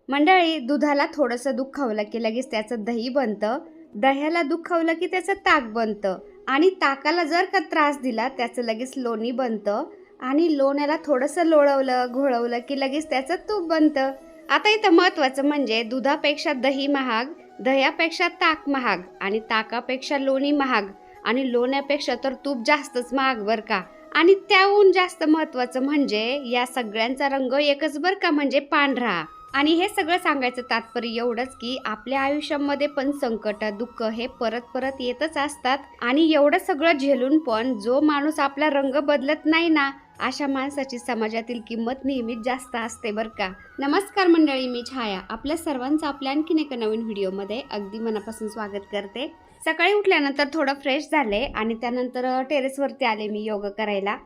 मंडळी, दुधाला थोडंसं दुखावलं की लगेच त्याचं दही बनतं, दह्याला दुखावलं की त्याचं ताक बनतं आणि ताकाला जर का त्रास दिला त्याचं लगेच लोणी बनतं आणि लोण्याला थोडंसं लोळवलं घोळवलं की लगेच त्याचं तूप बनतं. आता इथं महत्त्वाचं म्हणजे दुधापेक्षा दही महाग, दह्यापेक्षा ताक महाग आणि ताकापेक्षा लोणी महाग आणि लोण्यापेक्षा तर तूप जास्तच महाग बरं का. आणि त्याहून जास्त महत्त्वाचं म्हणजे या सगळ्यांचा रंग एकच बरं का, म्हणजे पांढरा. आणि हे सगळं सांगायचं तात्पर्य एवढंच की आपल्या आयुष्यामध्ये पण संकट दुःख हे परत परत येतच असतात आणि एवढं सगळं झेलून पण जो माणूस आपला रंग बदलत नाही ना, अशा माणसाची समाजातील किंमत नेहमीच जास्त असते बरं का. नमस्कार मंडळी, मी छाया आपल्या सर्वांचं आपल्या आणखीन एका नवीन व्हिडिओमध्ये अगदी मनापासून स्वागत करते. सकाळी उठल्यानंतर थोडं फ्रेश झाले आणि त्यानंतर टेरेसवरती आले मी योगा करायला.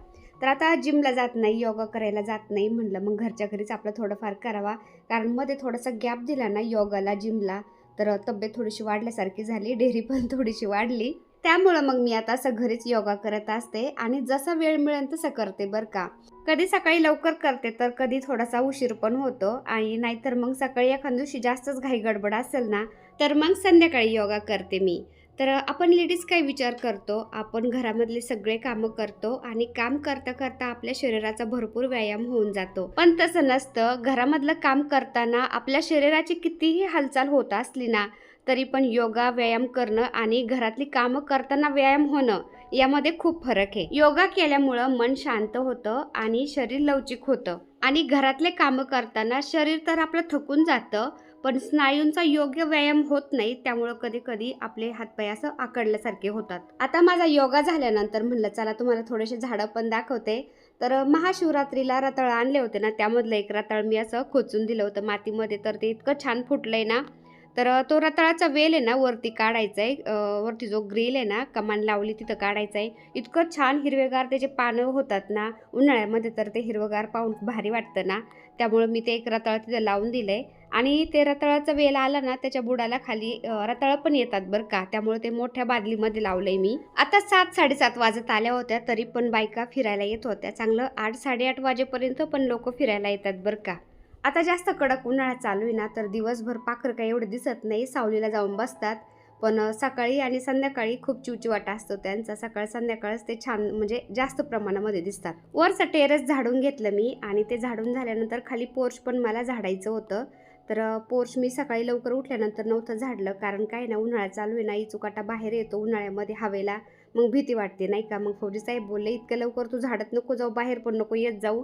तर आता जिमला जात नाही, योगा करायला जात नाही, म्हणलं मग घरच्या घरीच आपलं थोडंफार करावा. कारण मध्ये थोडासा गॅप दिला ना योगाला जिमला तर तब्येत थोडीशी वाढल्यासारखी झाली, डेअरी पण थोडीशी वाढली. त्यामुळं मग मी आता असं घरीच योगा करत असते आणि जसा वेळ मिळेल तसं करते बरं का. कधी सकाळी लवकर करते तर कधी थोडासा उशीर पण होतो आणि नाहीतर मग सकाळी एखाद्या दिवशी जास्तच घाई गडबड असेल ना तर मग संध्याकाळी योगा करते मी. तर आपण लेडीज काय विचार करतो, आपण घरामधले सगळे कामं करतो आणि काम करता करता आपल्या शरीराचा भरपूर व्यायाम होऊन जातो. पण तसं नसतं. घरामधलं काम करताना आपल्या शरीराची कितीही हालचाल होत असली ना तरी पण योगा व्यायाम करणं आणि घरातली कामं करताना व्यायाम होणं यामध्ये खूप फरक आहे. योगा केल्यामुळं मन शांत होतं आणि शरीर लवचिक होतं आणि घरातले कामं करताना शरीर तर आपलं थकून जातं पण स्नायूंचा योग्य व्यायाम होत नाही, त्यामुळं कधी कधी आपले हातपाय असं आकडल्यासारखे होतात. आता माझा योगा झाल्यानंतर म्हणलं चला तुम्हाला थोडेसे झाडं पण दाखवते. तर महाशिवरात्रीला रताळ आणले होते ना, त्यामधलं एक रताळ मी असं खोचून दिलं होतं मातीमध्ये, तर ते इतकं छान फुटलंय ना. तर तो रताळाचा वेल आहे ना वरती काढायचा आहे, वरती जो ग्रिल आहे ना कमान लावली तिथं काढायचं आहे. इतकं छान हिरवेगार त्याचे पानं होतात ना उन्हाळ्यामध्ये, तर ते हिरवगार पाहून भारी वाटतं ना. त्यामुळं मी ते एक रताळ तिथं लावून दिलंय आणि ते रताळाचा वेल आला ना त्याच्या बुडाला खाली रताळं पण येतात बरं का, त्यामुळे ते मोठ्या बादलीमध्ये लावलंय मी. आता 7-7:30 वाजत आल्या होत्या तरी पण बायका फिरायला येत होत्या. चांगलं 8-8:30 वाजेपर्यंत पण लोक फिरायला येतात बरं का. आता जास्त कडक उन्हाळा चालू आहे ना तर दिवसभर पाखर काही एवढं दिसत नाही, सावलीला जाऊन बसतात. पण सकाळी आणि संध्याकाळी खूप चिवचिवाटा असतो त्यांचा. सकाळ संध्याकाळच ते छान म्हणजे जास्त प्रमाणामध्ये दिसतात. वरचं टेरेस झाडून घेतलं मी आणि ते झाडून झाल्यानंतर खाली पोर्च पण मला झाडायचं होतं. तर पोर्च मी सकाळी लवकर उठल्यानंतर नव्हतं झाडलं, कारण काय ना उन्हाळा चालू आहे ना, इचुकाटा बाहेर येतो उन्हाळ्यामध्ये हवेला, मग भीती वाटते नाही का. मग फौजी साहेब बोलले इतकं लवकर तू झाडत नको जाऊ, बाहेर पण नको येत जाऊ.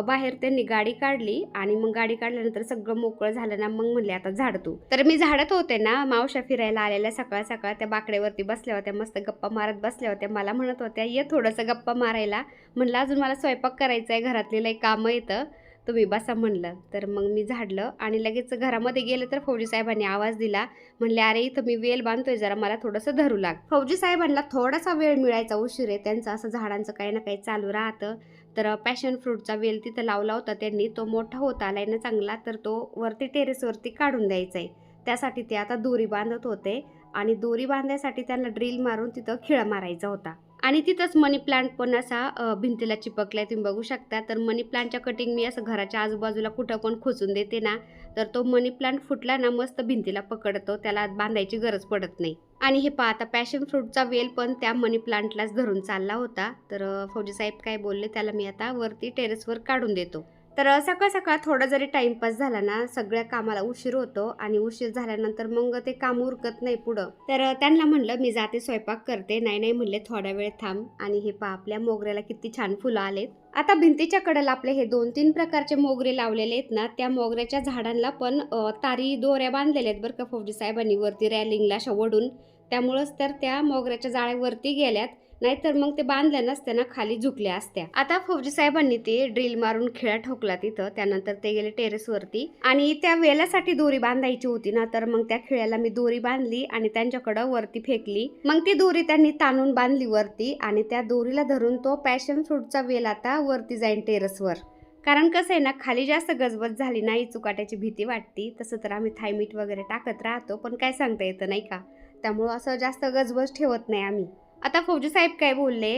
बाहेर त्यांनी गाडी काढली आणि मग गाडी काढल्यानंतर सगळं मोकळं झालं ना, मग म्हणले आता झाड तू. तर मी झाडत होते ना, मावशा फिरायला आलेल्या सकाळ सकाळ त्या बाकड्यावरती बसल्या होत्या, मस्त गप्पा मारत बसल्या होत्या. मला म्हणत होत्या ये थोडंसं गप्पा मारायला. म्हणलं अजून मला स्वयंपाक करायचा आहे, घरातले लई कामं येतं, तुम्ही बसा म्हणलं. तर मग मी झाडलं आणि लगेच घरामध्ये गेलं तर फौजी साहेबांनी आवाज दिला. म्हणले अरे इथं मी वेल बांधतोय, जरा मला थोडंसं धरू लाग. फौजी साहेबांना थोडासा वेळ मिळायचा उशीर आहे, त्यांचं असं झाडांचं काही ना काही चालू राहतं. तर पॅशन फ्रूटचा वेल तिथं लावला होता त्यांनी, तो मोठा होत आलाय ना चांगला, तर तो वरती टेरेसवरती काढून द्यायचा आहे. त्यासाठी ते आता दोरी बांधत होते आणि दोरी बांधण्यासाठी त्यांना ड्रिल मारून तिथं खिळा मारायचा होता. आणि तिथंच मनी प्लांट पण असा भिंतीला चिपकलाय, तुम्ही बघू शकता. तर मनी प्लांटच्या कटिंग मी असं घराच्या आजूबाजूला कुठं पण खोचून देते ना, तर तो मनी प्लांट फुटला ना मस्त भिंतीला पकडतो, त्याला बांधायची गरज पडत नाही. आणि हे पहा आता पॅशन फ्रूटचा वेल पण त्या मनी प्लांटलाच धरून चालला होता. तर फौजी साहेब काय बोलले, त्याला मी आता वरती टेरेसवर काढून देतो. तर सकाळ सकाळ थोडा जरी टाइमपास झाला ना, सगळ्या कामाला उशीर होतो आणि उशीर झाल्यानंतर मग ते काम उरकत नाही पुढं. तर त्यांना म्हणलं मी जाते स्वयंपाक करते. नाही नाही म्हणले, थोडा वेळ थांब. आणि हे पहा आपल्या मोगऱ्याला किती छान फुलं आलेत. आता भिंतीच्या कडेला आपले हे 2-3 प्रकारचे मोगरे लावलेले आहेत ना, त्या मोगऱ्याच्या झाडांना पण तारी दोऱ्या बांधलेल्या आहेत बरं का फौजी साहेबांनी वरती रॅलिंगला अशा ओढून. त्यामुळंच तर त्या मोगऱ्याच्या जाळ्यावरती गेल्यात, नाहीतर मग ते बांधल्या नसत्या ना खाली झुकल्या असत्या. आता फौजी साहेबांनी ते ड्रिल मारून खिळा ठोकला तिथं. त्यानंतर ते गेले टेरेसवरती आणि त्या वेलासाठी दोरी बांधायची होती ना, तर मग त्या खिळ्याला मी दोरी बांधली आणि त्यांच्याकडं वरती फेकली. मग ती दोरी त्यांनी ताणून बांधली वरती आणि त्या दोरीला धरून तो पॅशन फ्रूटचा वेल आता वरती जाईन टेरेसवर. कारण कसं आहे ना, खाली जास्त गजबज झाली नाही चुकाट्याची भीती वाटती. तसं तर आम्ही थायमीठ वगैरे टाकत राहतो, पण काय सांगता येतं नाही का, त्यामुळं असं जास्त गजबज ठेवत नाही आम्ही. आता फौजी साहेब काय बोलले,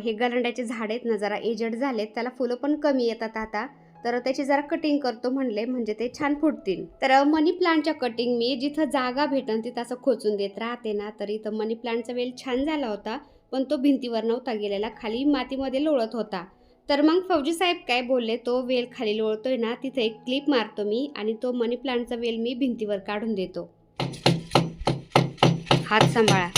हे गरंड्याचे झाड आहेत ना जरा एजड झालेत, त्याला फुलं पण कमी येतात आता, तर त्याची जरा कटिंग करतो म्हणले, म्हणजे ते छान फुटतील. तर मनी प्लांटच्या कटिंग मी जिथं जागा भेटन तिथं असं खोचून देत राहते ना. तर इथं मनी प्लांटचा वेल छान झाला होता, पण तो भिंतीवर नव्हता गेलेला, खाली मातीमध्ये लोळत होता. तर मग फौजी साहेब काय बोलले, तो वेल खाली लोळतोय ना तिथे एक क्लिप मारतो मी आणि तो मनी प्लांटचा वेल मी भिंतीवर काढून देतो. हात सांभाळा.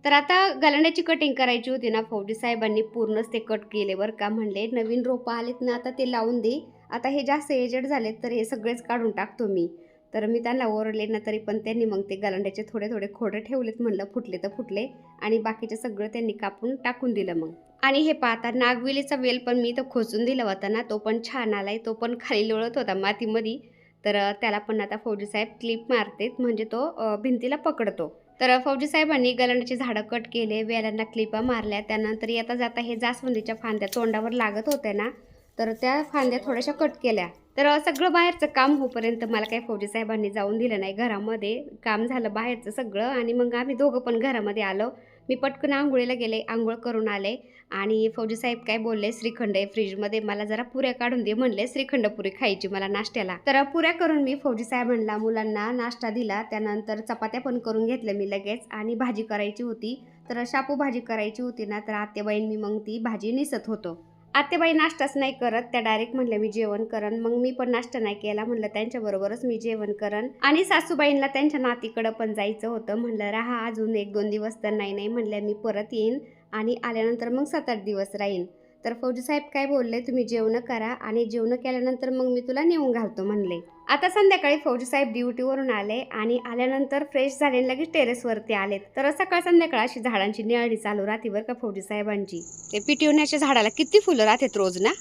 तर आता गलांड्याची कटिंग करायची होती ना, फौजी साहेबांनी पूर्णच ते कट केले बरं का. म्हणले नवीन रोपं आलेत ना आता ते लावून दे, आता हे जास्त एजेड झालेत तर हे सगळेच काढून टाकतो मी. तर मी त्यांना ओरडले ना, तरी पण त्यांनी मग ते गलांड्याचे थोडे थोडे खोडं ठेवलेत. म्हणलं फुटले तर फुटले, आणि बाकीचे सगळं त्यांनी कापून टाकून दिलं मग. आणि हे पहा, आता नागवेलीचा वेल पण मी इथं खोचून दिला होता ना, तो पण छान आलाय. तो पण खाली लोळत होता मातीमध्ये. तर त्याला पण आता फौजी साहेब क्लिप मारतेत, म्हणजे तो भिंतीला पकडतो. तर फौजी साहेबांनी गलांड्याची झाडं कट केले, वेलांना क्लिपा मारल्या. त्यानंतर येता जाता हे जास्वंदीच्या फांद्या तोंडावर लागत होत्या ना, तर त्या फांद्या थोड्याशा कट केल्या. तर सगळं बाहेरचं काम होईपर्यंत मला काही फौजी साहेबांनी जाऊन दिलं नाही घरामध्ये. काम झालं बाहेरचं सगळं, आणि मग आम्ही दोघं पण घरामध्ये आलो. मी पटकन आंघोळीला गेले, आंघोळ करून आले. आणि फौजी साहेब काय बोलले, श्रीखंड आहे फ्रीजमध्ये, मला जरा पुऱ्या काढून दे म्हणले. श्रीखंड पुरी खायची मला नाश्त्याला. तर पुऱ्या करून मी फौजी साहेबांना मुलांना नाश्ता दिला. त्यानंतर चपात्या पण करून घेतल्या मी लगेच, आणि भाजी करायची होती. तर शापू भाजी करायची होती ना, तर आत्याबाईंनी मी मग ती भाजी निसत होतो. आत्याबाई नाश्ताच नाही करत, त्या डायरेक्ट म्हणल्या मी जेवण करन. मग मी पण नाश्ता नाही केला, म्हणलं त्यांच्याबरोबरच मी जेवण करन. आणि सासूबाईंना त्यांच्या नातीकडं पण जायचं होतं. म्हणलं राहा अजून 1-2 दिवस. तर नाही म्हणल्या मी परत येईन, आणि आल्यानंतर मग 7-8 दिवस राहीन. तर फौजी साहेब काय बोलले, तुम्ही जेवण करा आणि जेवण केल्यानंतर मग मी तुला नेऊन घालतो म्हणले. आता संध्याकाळी फौजी साहेब ड्युटीवरून आले, आणि आल्यानंतर फ्रेश झाले लगेच टेरेसवरती आलेत. तर सकाळ संध्याकाळ अशी झाडांची निळणी चालू राहते बरं का फौजी साहेबांची. ते पिटिवण्याच्या झाडाला किती फुलं राहतात रोज ना.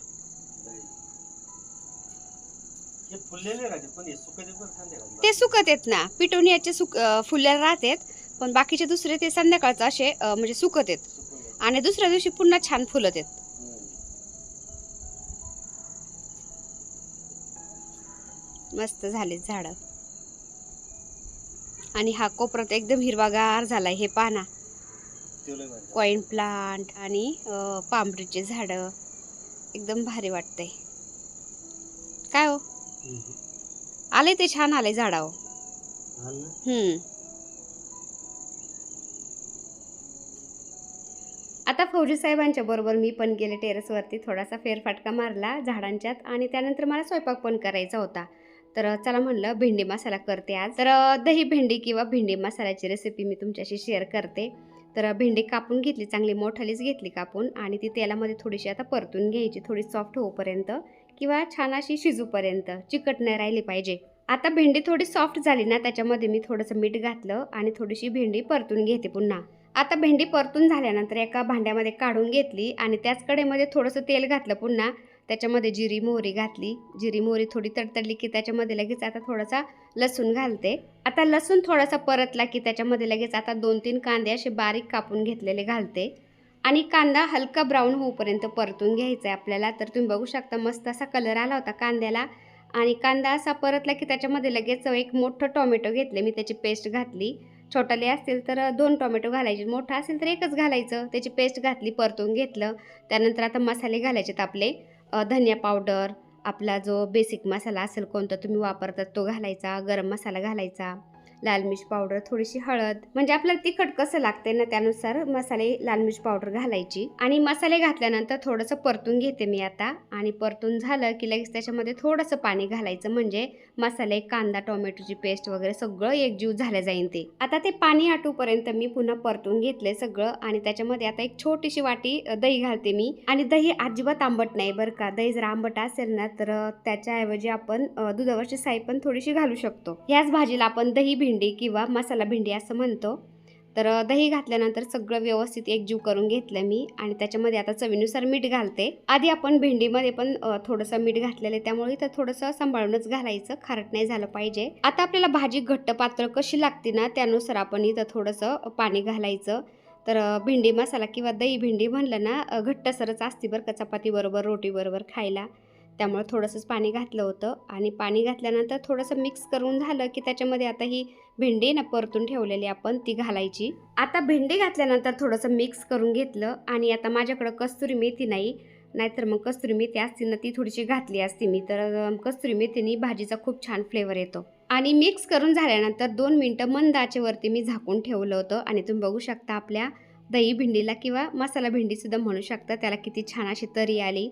ते सुकत आहेत ना, पिटोनियाचे फुले राहतात, पण बाकीचे दुसरे ते संध्याकाळचं असे म्हणजे सुकत आहेत, आणि दुसऱ्या दिवशी पुन्हा छान फुलत आहेत. मस्त झालेत झाड. आणि हा कोपऱ्यात एकदम हिरवागार झालाय. हे पाना कॉइन प्लांट आणि पांबरीचे झाड, एकदम भारी वाटतंय. काय हो आले ते छान आले झाडावर. आता फौजी साहेबांच्या बरोबर मी पण गेले टेरेसवरती, थोडासा फेरफटका मारला झाडांच्यात, आणि त्यानंतर मला स्वयंपाक पण करायचा होता. तर चला म्हणलं भेंडी मसाला करते आज. तर दही भेंडी किंवा भेंडी मसाल्याची रेसिपी मी तुमच्याशी शेअर करते. तर भेंडी कापून घेतली, चांगली मोठालीच घेतली कापून, आणि ती तेलामध्ये थोडीशी आता परतून घ्यायची, थोडी सॉफ्ट होईपर्यंत किंवा छान अशी शिजूपर्यंत, चिकट नाही राहिली पाहिजे. आता भेंडी थोडी सॉफ्ट झाली ना, त्याच्यामध्ये मी थोडंसं मीठ घातलं आणि थोडीशी भेंडी परतून घेते पुन्हा. आता भेंडी परतून झाल्यानंतर एका भांड्यामध्ये काढून घेतली, आणि त्याच कढईमध्ये थोडंसं तेल घातलं पुन्हा. त्याच्यामध्ये जिरी मोहरी घातली. जिरी मोहरी थोडी तडतडली की त्याच्यामध्ये लगेच आता थोडासा लसूण घालते. आता लसूण थोडासा परतला की त्याच्यामध्ये लगेच आता 2-3 कांदे असे बारीक कापून घेतलेले घालते, आणि कांदा हलका ब्राऊन होईपर्यंत परतून घ्यायचा आहे आपल्याला. तर तुम्ही बघू शकता मस्त असा कलर आला होता कांद्याला, आणि कांदा असा परतला की त्याच्यामध्ये लगेच एक मोठं टोमॅटो घेतले मी, त्याची पेस्ट घातली. छोटाले असतील तर 2 टोमॅटो घालायचे, मोठा असेल तर एकच घालायचं. त्याची पेस्ट घातली, परतून घेतलं. त्यानंतर आता मसाले घालायचेत आपले. धनिया पावडर, आपला जो बेसिक मसाला असेल कोणता तुम्ही वापरतात तो घालायचा, गरम मसाला घालायचा, लाल मिर्च पावडर, थोडीशी हळद, म्हणजे आपल्याला तिखट कसं लागते ना त्यानुसार मसाले लाल मिर्च पावडर घालायची. आणि मसाले घातल्यानंतर थोडंसं परतून घेते मी आता, आणि परतून झालं की लगेच त्याच्यामध्ये थोडंसं पाणी घालायचं, म्हणजे मसाले, कांदा, टोमॅटोची पेस्ट वगैरे सगळं एकजीव झालं जाईल ते. आता ते पाणी आटूपर्यंत मी पुन्हा परतून घेतले सगळं, आणि त्याच्यामध्ये आता एक छोटीशी वाटी दही घालते मी. आणि दही अजिबात आंबट नाही बरं का. दही जर आंबट असेल ना तर त्याच्याऐवजी आपण दुधावरची साई पण थोडीशी घालू शकतो. ह्याच भाजीला आपण दही भेंडी किंवा मसाला भेंडी असं म्हणतो. तर दही घातल्यानंतर सगळं व्यवस्थित एकजीव करून घेतलं मी, आणि त्याच्यामध्ये आता चवीनुसार मीठ घालते. आधी आपण भेंडीमध्ये पण थोडंसं मीठ घातलेलं आहे, त्यामुळे इथं थोडंसं सांभाळूनच घालायचं, खारट नाही झालं पाहिजे. आता आपल्याला भाजी घट्ट पातळ कशी लागते ना त्यानुसार आपण इथं थोडंसं पाणी घालायचं. तर भेंडी मसाला किंवा दही भेंडी म्हणलं ना घट्टसरच असते बरं का, चपाती बरोबर रोटी बरोबर खायला. त्यामुळे थोडंसंच पाणी घातलं होतं आणि पाणी घातल्यानंतर थोडंसं मिक्स करून झालं की त्याच्यामध्ये आता ही भेंडी ना परतून ठेवलेली आपण ती घालायची. आता भेंडी घातल्यानंतर थोडंसं मिक्स करून घेतलं आणि आता माझ्याकडं कस्तुरी मेथी नाही, नाहीतर मग कस्तुरी मेथी असती ना ती थोडीशी घातली असती मी, तर कस्तुरी मेथीने भाजीचा खूप छान फ्लेवर येतो. आणि मिक्स करून झाल्यानंतर 2 मिनटं मंद आचेवरती मी झाकून ठेवलं होतं आणि तुम्ही बघू शकता आपल्या दही भेंडीला किंवा मसाला भेंडीसुद्धा म्हणू शकता, त्याला किती छान अशी तरी आली.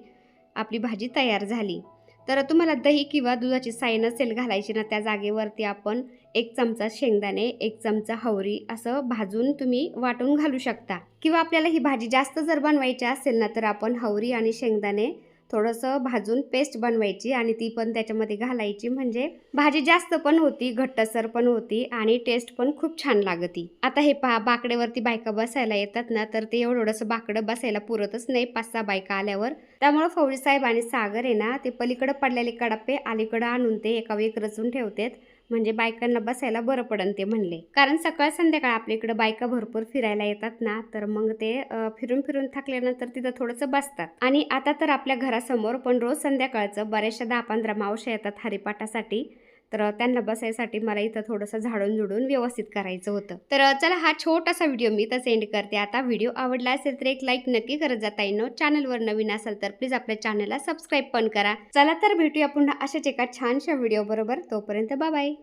आपली भाजी तयार झाली. तर तुम्हाला दही किंवा दुधाची साय नसेल घालायची ना, त्या जागेवरती आपण 1 चमचा शेंगदाणे, 1 चमचा हवरी असं भाजून तुम्ही वाटून घालू शकता. किंवा आपल्याला ही भाजी जास्त जर बनवायची असेल ना, तर आपण हवरी आणि शेंगदाणे थोडंसं भाजून पेस्ट बनवायची आणि ती पण त्याच्यामध्ये घालायची, म्हणजे भाजी जास्त पण होती, घट्टसर पण होती आणि टेस्ट पण खूप छान लागती. आता हे पहा, बाकड्यावरती बायका बसायला येतात ना, तर ते एवढंसं बाकडं बसायला पुरतच नाही 5-6 बायका आल्यावर. त्यामुळे फौजी साहेब आणि सागर आहे ना, ते पलीकडे पडलेले कडापे अलीकडे आणून ते एका वेळी रचून ठेवतात, म्हणजे बायकांना बसायला बरं पडन ते म्हणले. कारण सकाळ संध्याकाळ आपल्या इकडे बायका भरपूर फिरायला येतात ना, तर मग ते फिरून फिरून थकल्यानंतर तिथं थोडंसं बसतात. आणि आता तर आपल्या घरासमोर पण रोज संध्याकाळचं बऱ्याचशा 10-15 मावश्या येतात हरिपाठासाठी, तर त्यांना बसायसाठी मला इथं थोडंसं झाडून झुडून व्यवस्थित करायचं होतं. तर चला, हा छोटासा व्हिडिओ मी इथं सेंड करते. आता व्हिडिओ आवडला असेल तर एक लाईक नक्की करत जा ताईंनो. चॅनलवर नवीन असेल तर प्लीज आपल्या चॅनलला सबस्क्राईब पण करा. चला तर भेटूया पुन्हा अशाच एका छानशा व्हिडिओ बरोबर. तोपर्यंत बाय बाय.